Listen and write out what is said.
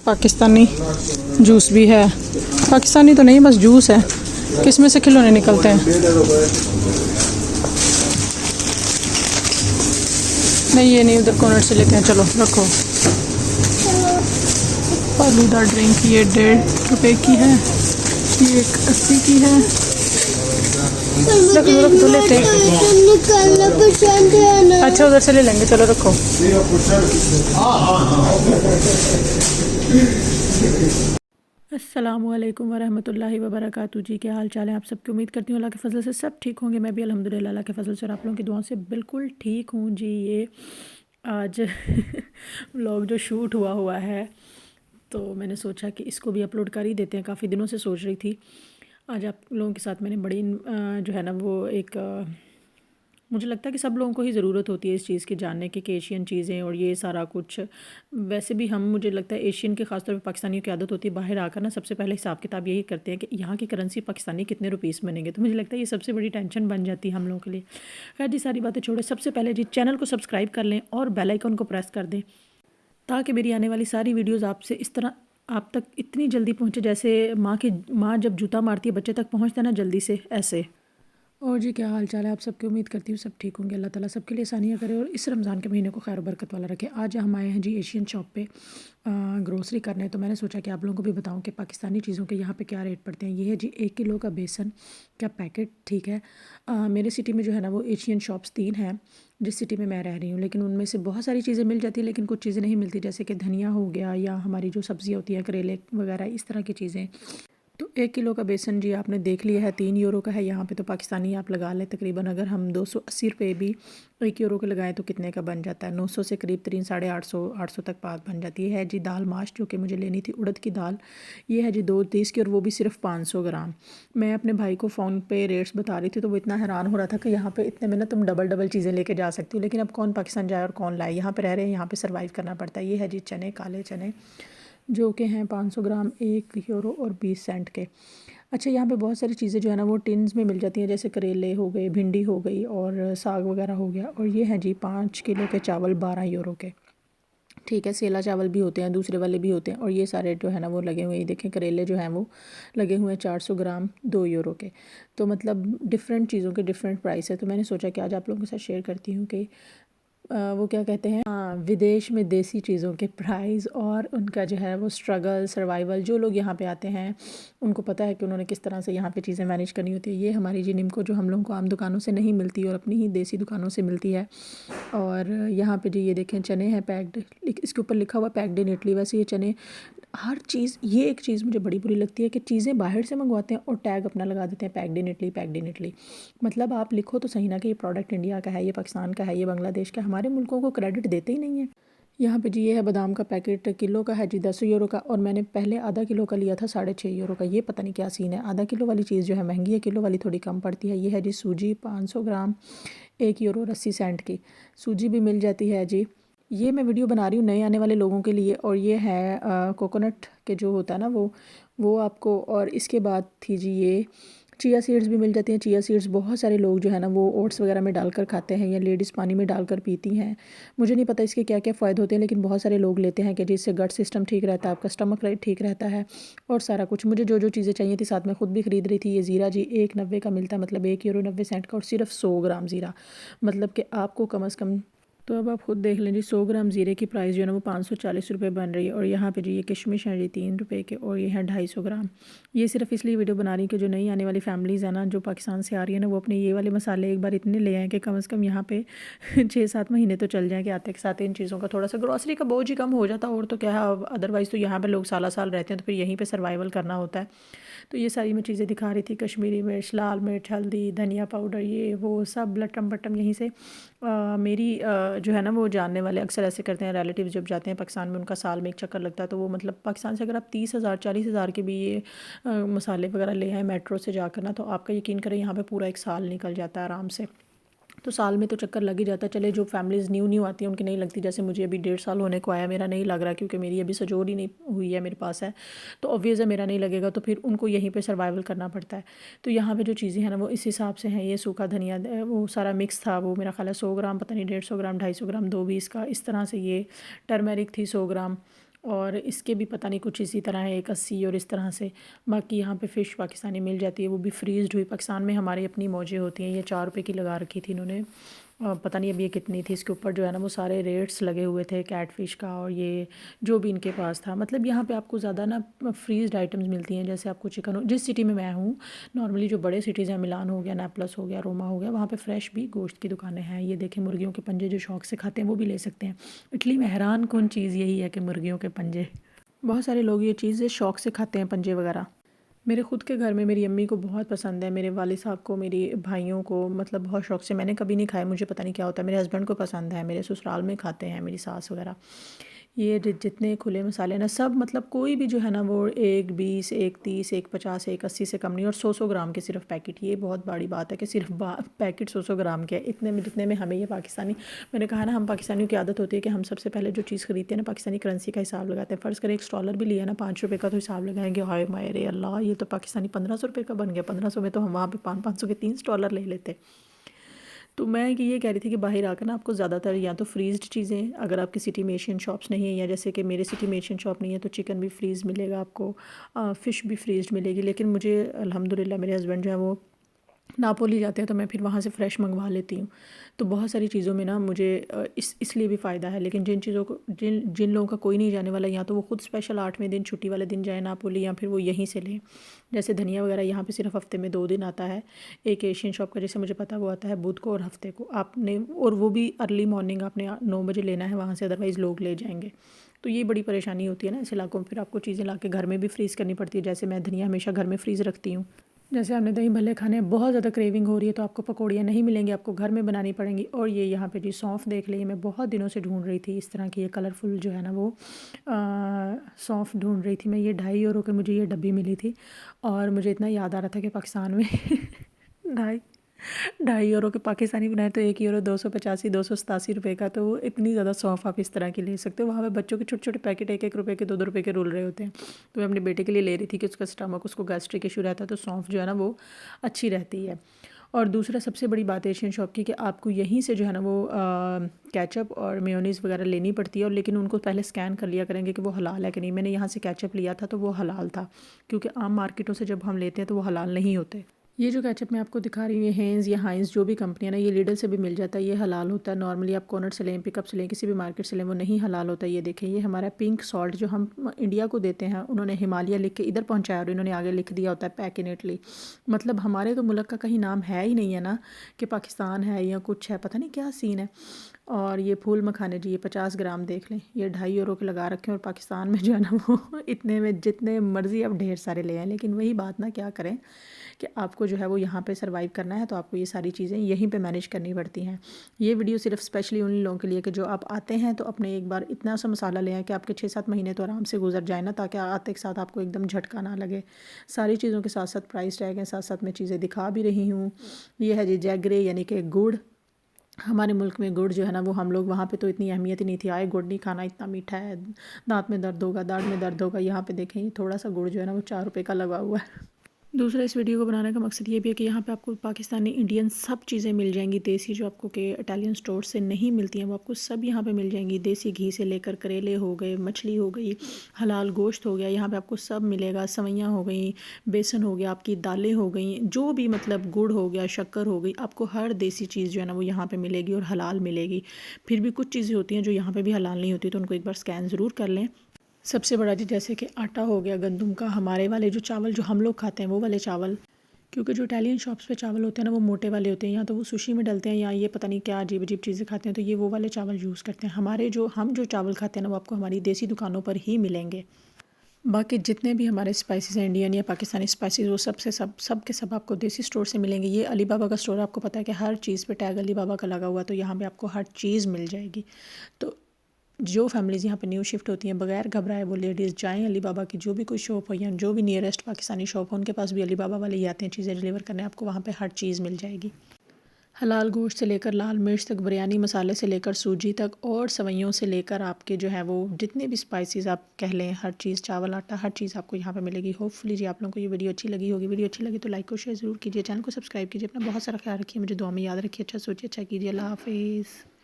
Pakistani juice भी है। पाकिस्तानी तो नहीं, बस जूस है। किस में से खिलौने निकलते हैं? नहीं, ये नहीं, उधर कॉर्नर से लेते हैं। चलो रखो। फालूदा ड्रिंक ये 1.5 रुपए की है, ये 80 की है। रख दो, लेते हैं। अच्छा, उधर से ले लेंगे। चलो रखो। अस्सलामुअलैकुम वरहमतुल्लाहि वबरकातुहू जी, क्या हाल चाल है आप सबकी? उम्मीद करती हूँ अल्लाह के फजल से सब ठीक होंगे। मैं भी अल्हम्दुलिल्लाह अल्लाह के फजल से और आप लोगों की दुआओं से बिल्कुल ठीक हूँ जी। ये आज व्लॉग जो शूट हुआ है, तो मैंने सोचा कि इसको भी अपलोड कर ही देते हैं। काफ़ी दिनों से सोच रही थी। आज आप लोगों के साथ मैंने बड़ी जो है ना वो एक मुझे लगता है कि सब लोगों को ही ज़रूरत होती है इस चीज़ की, जानने की कि एशियन चीज़ें और ये सारा कुछ। वैसे भी हम, मुझे लगता है एशियन के ख़ासतौर पे पाकिस्तानियों की आदत होती है बाहर आकर ना सबसे पहले हिसाब किताब यही करते हैं कि यहाँ की करेंसी पाकिस्तानी कितने रुपीस बनेंगे। तो मुझे लगता है ये सबसे बड़ी टेंशन बन जाती है हम लोगों के लिए। खैर जी, सारी बातें छोड़े। सबसे पहले जी चैनल को सब्सक्राइब कर लें और बेल आइकन को प्रेस कर दें, ताकि मेरी आने वाली सारी वीडियोज़ आपसे इस तरह आप तक इतनी जल्दी पहुँचे, जैसे माँ जब जूता मारती है बच्चे तक पहुँचता है ना जल्दी से, ऐसे। और जी क्या हाल चाल है आप सबकी? उम्मीद करती हूँ सब ठीक होंगे। अल्लाह ताला सबके लिए आसानियाँ करे और इस रमज़ान के महीने को खैर बरकत वाला रखे। आज हम आए हैं जी एशियन शॉप पे ग्रोसरी करने। तो मैंने सोचा कि आप लोगों को भी बताऊं कि पाकिस्तानी चीज़ों के यहाँ पे क्या रेट पड़ते हैं। ये है जी 1 किलो का बेसन का पैकेट, ठीक है। मेरे सिटी में जो है ना वो एशियन शॉप्स 3 हैं, जिस सिटी में मैं रह रही हूँ। लेकिन उनमें से बहुत सारी चीज़ें मिल जाती है, लेकिन कुछ चीज़ें नहीं मिलती, जैसे कि धनिया हो गया या हमारी जो सब्ज़ियाँ होती हैं करेले वगैरह, इस तरह की चीज़ें। तो 1 किलो का बेसन जी आपने देख लिया है 3 यूरो का है यहाँ पे। तो पाकिस्तानी आप लगा लें तकरीबन, अगर हम 280 रुपये भी 1 यूरो के लगाएं तो कितने का बन जाता है? 900 से करीब 850 तक बात बन जाती है जी। दाल माश जो कि मुझे लेनी थी, उड़द की दाल, ये है जी 2 की, और वो भी सिर्फ 500 ग्राम। मैं अपने भाई को फ़ोन पे रेट्स बता रही थी, तो वो इतना हैरान हो रहा था कि यहाँ पे इतने में ना तुम डबल डबल चीज़ें लेके जा सकती हो। लेकिन अब कौन पाकिस्तान जाए और कौन लाए? यहाँ पे रह रहे हैं, यहाँ पे सर्वाइव करना पड़ता है। ये है जी चने, काले चने, जो कि हैं 500 ग्राम 1 यूरो और 20 सेंट के। अच्छा, यहाँ पे बहुत सारी चीज़ें जो है ना वो टिन्स में मिल जाती हैं, जैसे करेले हो गए, भिंडी हो गई और साग वगैरह हो गया। और ये हैं जी 5 किलो के चावल 12 यूरो के, ठीक है। सेला चावल भी होते हैं, दूसरे वाले भी होते हैं। और ये सारे जो है ना वो लगे हुए हैं, देखें करेले जो हैं वो लगे हुए हैं 400 ग्राम 2 यूरो के। तो मतलब डिफरेंट चीज़ों के डिफरेंट प्राइस है। तो मैंने सोचा कि आज आप लोगों के साथ शेयर करती हूँ कि वो क्या कहते हैं, विदेश में देसी चीज़ों के प्राइस और उनका जो है वो स्ट्रगल, सर्वाइवल। जो लोग यहाँ पे आते हैं उनको पता है कि उन्होंने किस तरह से यहाँ पे चीज़ें मैनेज करनी होती है। ये हमारी जी निम्को जो हम लोगों को आम दुकानों से नहीं मिलती और अपनी ही देसी दुकानों से मिलती है। और यहाँ पे जी ये देखें चने हैं पैक्ड, इसके ऊपर लिखा हुआ पैक्ड इन इटली। वैसे ये चने हर चीज़, ये एक चीज़ मुझे बड़ी बुरी लगती है कि चीज़ें बाहर से मंगवाते हैं और टैग अपना लगा देते हैं, packed in Italy, packed in Italy. मतलब आप लिखो तो सही ना कि ये प्रोडक्ट इंडिया का है, ये पाकिस्तान का है, ये बांग्लादेश का है। हमारे मुल्कों को क्रेडिट देते ही नहीं है। यहाँ पे जी ये है बादाम का पैकेट, किलो का है जी 10 यूरो का, और मैंने पहले आधा किलो का लिया था 6.5 यूरो का। ये पता नहीं क्या सीन है, आधा किलो वाली चीज़ जो है महंगी है, किलो वाली थोड़ी कम पड़ती है। ये है जी सूजी 500 ग्राम 1 यूरो और 80 सेंट की सूजी भी मिल जाती है जी। ये मैं वीडियो बना रही हूँ नए आने वाले लोगों के लिए। और ये है कोकोनट के जो होता है ना वो आपको। और इसके बाद थी जी ये चिया सीड्स भी मिल जाती हैं। चिया सीड्स बहुत सारे लोग जो है ना वो ओट्स वगैरह में डालकर खाते हैं, या लेडीज़ पानी में डालकर पीती हैं। मुझे नहीं पता इसके क्या क्या फ़ायदे होते हैं, लेकिन बहुत सारे लोग लेते हैं कि जिससे गट सिस्टम ठीक रहता है, आपका स्टमक ठीक रहता है और सारा कुछ। मुझे जो जो चीज़ें चाहिए थी साथ में ख़ुद भी ख़रीद रही थी। ये ज़ीरा जी 1.90 का मिलता है, मतलब 1 यूरो 90 सेंट का, और सिर्फ 100 ग्राम ज़ीरा, मतलब कि आपको कम अज़ कम। तो अब आप खुद देख लें जी, 100 ग्राम ज़ीरे की प्राइस जो है ना वो 540 रुपये बन रही है। और यहाँ पे जी ये किशमिश है जी 3 रुपये के, और ये है 250 ग्राम। ये सिर्फ इसलिए वीडियो बना रही है कि जो नई आने वाली फैमिलीज़ है ना, जो पाकिस्तान से आ रही है ना, वो अपने ये वाले मसाले एक बार इतने ले आएँ कि कम से कम यहाँ पे 6-7 महीने तो चल जाएँ, कि आते के साथ इन चीज़ों का थोड़ा सा ग्रॉसरी का बोझ ही कम हो जाता। और तो क्या है, अदरवाइज़ तो यहाँ पर लोग साल साल रहते हैं, तो फिर यहीं पर सर्वाइवल करना होता है। तो ये सारी मैं चीज़ें दिखा रही थी, कश्मीरी मिर्च, लाल मिर्च, हल्दी, धनिया पाउडर, ये वो सब लटम बटम यहीं से। मेरी जो है ना वो जानने वाले अक्सर ऐसे करते हैं, रिलेटिव जब जाते हैं पाकिस्तान में, उनका साल में एक चक्कर लगता है। तो वो मतलब पाकिस्तान से अगर आप 30,000 40,000 के भी ये मसाले वगैरह ले आए मेट्रो से जाकर ना, तो आपका यकीन करें यहाँ पे पूरा एक साल निकल जाता है आराम से। तो साल में तो चक्कर लग ही जाता है। चले जो फैमिलीज़ न्यू आती हैं उनकी नहीं लगती, जैसे मुझे अभी 1.5 साल होने को आया, मेरा नहीं लग रहा, क्योंकि मेरी अभी सजोर ही नहीं हुई है, मेरे पास है, तो ऑब्वियस है मेरा नहीं लगेगा। तो फिर उनको यहीं पे सर्वाइवल करना पड़ता है। तो यहाँ पे जो चीज़ें हैं ना वो इस हिसाब से हैं। ये सूखा धनिया वो सारा मिक्स था, वो मेरा ख्याल है 100 ग्राम, पता नहीं 150 ग्राम, 250 ग्राम, 220 का, इस तरह से। ये टर्मेरिक थी 100 ग्राम, और इसके भी पता नहीं कुछ इसी तरह है, एक 80 और इस तरह से। बाकी यहाँ पे फ़िश पाकिस्तानी मिल जाती है, वो भी फ्रीज़्ड हुई। पाकिस्तान में हमारी अपनी मौजें होती हैं, ये 4 रुपए की लगा रखी थी इन्होंने। पता नहीं अब ये कितनी थी। इसके ऊपर जो है ना वो सारे रेट्स लगे हुए थे कैट फ़िश का और ये जो भी इनके पास था। मतलब यहाँ पे आपको ज़्यादा ना फ्रीज़्ड आइटम्स मिलती हैं। जैसे आपको चिकन हो, जिस सिटी में मैं हूँ नॉर्मली जो बड़े सिटीज़ हैं, मिलान हो गया, नेपलस हो गया, रोमा हो गया, वहाँ पे फ्रेश भी गोश्त की दुकानें हैं। ये देखें मुर्गियों के पंजे जो शौक़ से खाते हैं वो भी ले सकते हैं। इटली में हैरान कौन चीज़ यही है कि मुर्गियों के पंजे, बहुत सारे लोग ये चीज़ें शौक़ से खाते हैं, पंजे वगैरह। मेरे ख़ुद के घर में मेरी अम्मी को बहुत पसंद है, मेरे वालिद साहब को, मेरी भाइयों को, मतलब बहुत शौक़ से। मैंने कभी नहीं खाया, मुझे पता नहीं क्या होता है। मेरे हस्बैंड को पसंद है, मेरे ससुराल में खाते हैं, मेरी सास वगैरह। ये जितने खुले मसाले ना सब, मतलब कोई भी जो है ना वो 1.20, 1.30, 1.50, 1.80 से कम नहीं। और 100 ग्राम के सिर्फ पैकेट। ये बहुत बड़ी बात है कि सिर्फ पैकेट 100 ग्राम के, इतने में जितने में हमें ये पाकिस्तानी, मैंने कहा ना हम पाकिस्तानियों की आदत होती है कि हम सबसे पहले जो चीज़ खरीदते हैं ना पाकिस्तानी करेंसी का हिसाब लगाते हैं। फ़र्ज़ करें $1 भी लिया ना 5 रुपये का, तो हिसाब लगाएंगे हाय माय अल्लाह ये तो पाकिस्तानी 1500 रुपये का बन गया। 1500 में तो हम वहाँ पे 500 के 3 डॉलर ले लेते। तो मैं ये कह रही थी कि बाहर आकर ना आपको ज़्यादातर या तो फ्रीज़्ड चीज़ें, अगर आपकी सिटी में एशियन शॉप्स नहीं है, या जैसे कि मेरे सिटी में एशियन शॉप नहीं है, तो चिकन भी फ्रीज़ मिलेगा आपको, फ़िश भी फ्रीज़्ड मिलेगी। लेकिन मुझे अल्हम्दुलिल्लाह मेरे हस्बैंड जो है वो नापोली जाते हैं, तो मैं फिर वहाँ से फ़्रेश मंगवा लेती हूँ। तो बहुत सारी चीज़ों में ना मुझे इसलिए भी फ़ायदा है। लेकिन जिन चीज़ों को, जिन जिन लोगों का कोई नहीं जाने वाला, या तो वो खुद स्पेशल 8वें दिन छुट्टी वाले दिन जाए नापोली, या फिर वो यहीं से लें। जैसे धनिया वगैरह यहाँ पे सिर्फ हफ़्ते में 2 दिन आता है। एक एशियन शॉप का जैसे मुझे पता है वो आता है बुध को और हफ़्ते को आपने, और वो भी अर्ली मॉर्निंग आपने 9 बजे लेना है वहाँ से, अदरवाइज़ लोग ले जाएंगे। तो ये बड़ी परेशानी होती है ना ऐसे इलाकों में। फिर आपको चीज़ें ला के घर में भी फ्रीज़ करनी पड़ती है। जैसे मैं धनिया हमेशा घर में फ्रीज़ रखती हूँ। जैसे आपने दही भल्ले खाने हैं, बहुत ज़्यादा क्रेविंग हो रही है, तो आपको पकौड़ियाँ नहीं मिलेंगी, आपको घर में बनानी पड़ेंगी। और ये यहाँ पे जी सौंफ देख लीजिए, मैं बहुत दिनों से ढूंढ रही थी इस तरह की, ये कलरफुल जो है ना वो सौंफ ढूंढ रही थी मैं। ये 2.5 यूरो की मुझे ये डब्बी मिली थी। और मुझे इतना याद आ रहा था कि पाकिस्तान में ढाई 2.5 यूरो के पाकिस्तानी बनाए तो 1 यूरो 285, 287 रुपये का। तो वो इतनी ज़्यादा सौंफ आप इस तरह की ले सकते हो। वहाँ पे बच्चों के छोटे छोटे पैकेट 1-1 रुपये के, 2-2 रुपये के रुल रहे होते हैं। तो मैं अपने बेटे के लिए ले रही थी कि उसका स्टमक, उसको गैस्ट्रिक इशू रहता है, तो सौंफ जो है ना वो अच्छी रहती है। और दूसरा सबसे बड़ी बात एशियन शॉप की, कि आपको यहीं से जो है ना वो केचप और मेयोनीज़ वगैरह लेनी पड़ती है। और लेकिन उनको पहले स्कैन कर लिया करेंगे कि वो हलाल है कि नहीं। मैंने यहाँ से केचप लिया था तो वो हलाल था, क्योंकि आम मार्केटों से जब हम लेते हैं तो वो हलाल नहीं होते। ये जो केचप मैं आपको दिखा रही हूँ, ये हेंज़ या हाइंस जो भी कंपनी है ना, ये लिडल से भी मिल जाता है, ये हलाल होता है। नॉर्मली आप कॉर्नर से लें, पिकअप से लें, किसी भी मार्केट से लें, वो नहीं हलाल होता है। ये देखें, ये हमारा पिंक सॉल्ट जो हम इंडिया को देते हैं, उन्होंने हिमालय लिख के इधर पहुँचाया और इन्होंने आगे लिख दिया होता है पैक इन इटली। मतलब हमारे तो मुल्क का कहीं नाम है ही नहीं है ना, कि पाकिस्तान है या कुछ है, पता नहीं क्या सीन है। और ये फूल मखाने जी, ये 50 ग्राम देख लें, ये 2.5 यूरो के लगा रखे हैं। और पाकिस्तान में जो है ना वो इतने में जितने मर्ज़ी आप ढेर सारे ले आएँ। लेकिन वही बात ना, क्या करें कि आपको जो है वो यहाँ पे सर्वाइव करना है, तो आपको ये सारी चीज़ें यहीं पे मैनेज करनी पड़ती हैं। ये वीडियो सिर्फ स्पेशली उन लोगों के लिए कि जो आप आते हैं तो अपने एक बार इतना सा मसाला ले आएँ कि आपके 6-7 महीने तो आराम से गुजर जाए ना, ताकि आते के साथ आपको एकदम झटका ना लगे। सारी चीज़ों के साथ साथ प्राइस टैग हैं, साथ साथ मैं चीज़ें दिखा भी रही हूँ। ये है जी जैगरे, यानी कि गुड़। हमारे मुल्क में गुड़ जो है ना वो, हम लोग वहाँ पे तो इतनी अहमियत ही नहीं थी, आए गुड़ नहीं खाना, इतना मीठा है, दांत में दर्द होगा, दाढ़ में दर्द होगा। यहाँ पे देखें, ये थोड़ा सा गुड़ जो है ना वो 4 रुपये का लगा हुआ है। दूसरा इस वीडियो को बनाने का मकसद ये भी है कि यहाँ पे आपको पाकिस्तानी, इंडियन सब चीज़ें मिल जाएंगी। देसी जो आपको के इटालियन स्टोर से नहीं मिलती हैं वो आपको सब यहाँ पे मिल जाएंगी। देसी घी से लेकर करेले हो गए, मछली हो गई, हलाल गोश्त हो गया, यहाँ पे आपको सब मिलेगा। सवैयाँ हो गई, बेसन हो गया, आपकी दालें हो गई, जो भी मतलब गुड़ हो गया, शक्कर हो गई, आपको हर देसी चीज़ जो है ना वो यहाँ पर मिलेगी और हलाल मिलेगी। फिर भी कुछ चीज़ें होती हैं जो यहाँ पर भी हलाल नहीं होती, तो उनको एक बार स्कैन ज़रूर कर लें। सबसे बड़ा जी, जैसे कि आटा हो गया गंदम का, हमारे वाले जो चावल जो हम लोग खाते हैं वो वाले चावल, क्योंकि जो इटालियन शॉप्स पे चावल होते हैं ना वो मोटे वाले होते हैं, या तो वो सुशी में डलते हैं, या ये पता नहीं क्या अजीब अजीब चीज़ें खाते हैं, तो ये वो वाले चावल यूज़ करते हैं। हमारे जो हम जो चावल खाते हैं ना वो आपको हमारी देसी दुकानों पर ही मिलेंगे। बाकी जितने भी हमारे स्पाइसेस हैं, इंडियन या पाकिस्तानी स्पाइसेस, वो सब के सब आपको देसी स्टोर से मिलेंगे। ये अली बाबा का स्टोर, आपको पता है कि हर चीज़ पे टैग अली बाबा का लगा हुआ, तो यहाँ पे आपको हर चीज़ मिल जाएगी। तो जो फैमिलीज़ यहाँ पे न्यू शिफ्ट होती हैं, बगैर घबराए वो लेडीज़ जाएँ अली बाबा की जो भी कोई शॉप हो, या जो भी नियरेस्ट पाकिस्तानी शॉप हो, उनके पास भी अली बाबा वाले ही आते हैं चीज़ें डिलीवर करने। आपको वहाँ पे हर चीज़ मिल जाएगी। हलाल गोश्त से लेकर लाल मिर्च तक, बिरयानी मसाले से लेकर सूजी तक, और सवैयों से लेकर आपके जो है वो जितने भी स्पाइसेस आप कह लें, हर चीज़, चावल आटा, हर चीज़ आपको यहाँ पे मिलेगी। होपफुली जी आप लोगों को ये वीडियो अच्छी लगी होगी। वीडियो अच्छी लगी तो लाइक और शेयर ज़रूर कीजिए, चैनल को सब्सक्राइब कीजिए, अपना बहुत सारा ख्याल रखिए, मुझे दुआ में याद रखिए, अच्छा सोचिए, अच्छा कीजिए। अल्लाह हाफिज़।